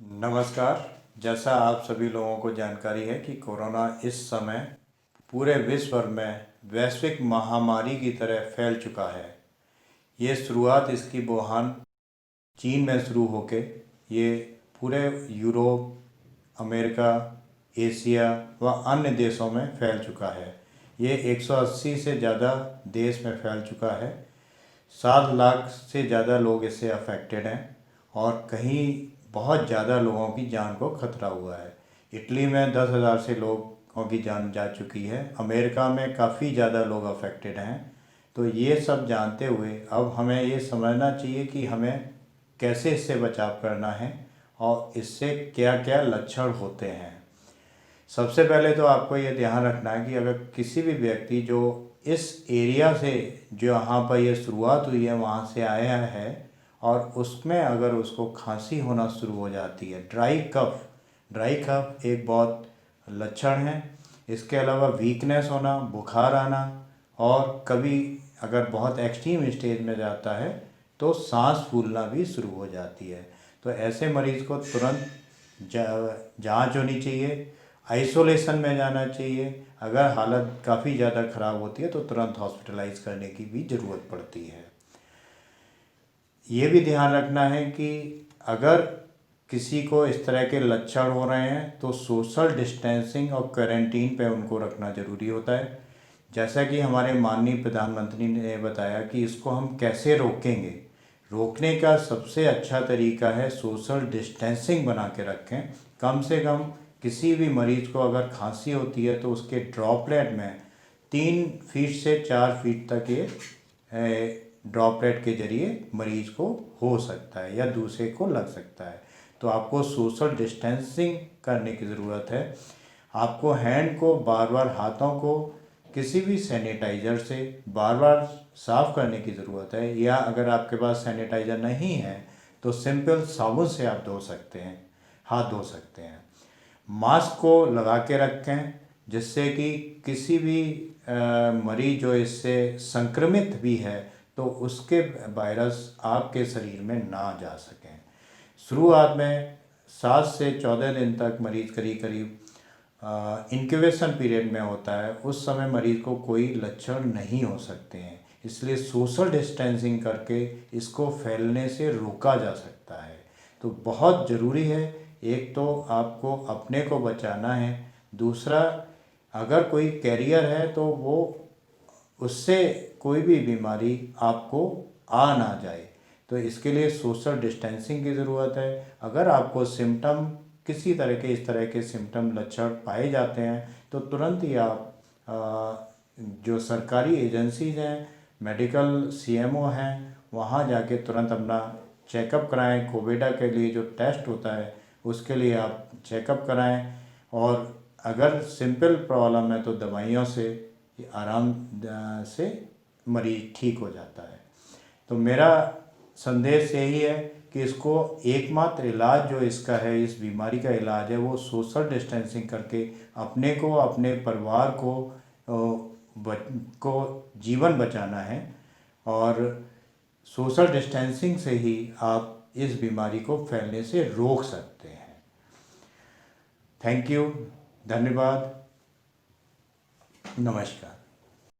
नमस्कार। जैसा आप सभी लोगों को जानकारी है कि कोरोना इस समय पूरे विश्व भर में वैश्विक महामारी की तरह फैल चुका है। ये शुरुआत इसकी वुहान चीन में शुरू होके ये पूरे यूरोप, अमेरिका, एशिया व अन्य देशों में फैल चुका है। ये 180 से ज़्यादा देश में फैल चुका है। 7 लाख से ज़्यादा लोग इससे अफेक्टेड हैं और कहीं बहुत ज़्यादा लोगों की जान को खतरा हुआ है। इटली में 10,000 से लोगों की जान जा चुकी है। अमेरिका में काफ़ी ज़्यादा लोग अफेक्टेड हैं। तो ये सब जानते हुए अब हमें ये समझना चाहिए कि हमें कैसे इससे बचाव करना है और इससे क्या क्या लक्षण होते हैं। सबसे पहले तो आपको ये ध्यान रखना है कि अगर किसी भी व्यक्ति जो इस एरिया से जो यहाँ पर ये शुरुआत हुई है वहाँ से आया है और उसमें अगर उसको खांसी होना शुरू हो जाती है, ड्राई कफ एक बहुत लक्षण है। इसके अलावा वीकनेस होना, बुखार आना और कभी अगर बहुत एक्सट्रीम स्टेज में जाता है तो सांस फूलना भी शुरू हो जाती है। तो ऐसे मरीज़ को तुरंत जांच होनी चाहिए, आइसोलेशन में जाना चाहिए। अगर हालत काफ़ी ज़्यादा ख़राब होती है तो तुरंत हॉस्पिटलाइज करने की भी ज़रूरत पड़ती है। ये भी ध्यान रखना है कि अगर किसी को इस तरह के लक्षण हो रहे हैं तो सोशल डिस्टेंसिंग और क्वारंटीन पे उनको रखना ज़रूरी होता है। जैसा कि हमारे माननीय प्रधानमंत्री ने बताया कि इसको हम कैसे रोकेंगे। रोकने का सबसे अच्छा तरीका है सोशल डिस्टेंसिंग बना के रखें। कम से कम किसी भी मरीज़ को अगर खांसी होती है तो उसके ड्रॉपलेट में 3 फीट से 4 फीट तक ये ड्रॉपलेट के ज़रिए मरीज़ को हो सकता है या दूसरे को लग सकता है। तो आपको सोशल डिस्टेंसिंग करने की ज़रूरत है। आपको हैंड को बार बार, हाथों को किसी भी सैनिटाइज़र से बार बार साफ़ करने की ज़रूरत है, या अगर आपके पास सैनिटाइज़र नहीं है तो सिंपल साबुन से आप धो सकते हैं, हाथ धो सकते हैं। मास्क को लगा के रखें जिससे कि किसी भी मरीज़ जो इससे संक्रमित भी है तो उसके वायरस आपके शरीर में ना जा सकें। शुरुआत में 7 से 14 दिन तक मरीज़ करीब इंक्यूबेशन पीरियड में होता है। उस समय मरीज़ को कोई लक्षण नहीं हो सकते हैं, इसलिए सोशल डिस्टेंसिंग करके इसको फैलने से रोका जा सकता है। तो बहुत ज़रूरी है, एक तो आपको अपने को बचाना है, दूसरा अगर कोई कैरियर है तो वो उससे कोई भी बीमारी आपको आ ना जाए। तो इसके लिए सोशल डिस्टेंसिंग की ज़रूरत है। अगर आपको सिम्टम किसी तरह के इस तरह के सिम्टम लक्षण पाए जाते हैं तो तुरंत ही आप जो सरकारी एजेंसीज़ हैं, मेडिकल सीएमओ हैं, वहाँ जाके तुरंत अपना चेकअप कराएं। कोविडा के लिए जो टेस्ट होता है उसके लिए आप चेकअप कराएं और अगर सिंपल प्रॉब्लम है तो दवाइयों से आराम से मरीज ठीक हो जाता है। तो मेरा संदेश यही है कि इसको एकमात्र इलाज जो इसका है, इस बीमारी का इलाज है, वो सोशल डिस्टेंसिंग करके अपने को, अपने परिवार को जीवन बचाना है और सोशल डिस्टेंसिंग से ही आप इस बीमारी को फैलने से रोक सकते हैं। थैंक यू, धन्यवाद, नमस्कार।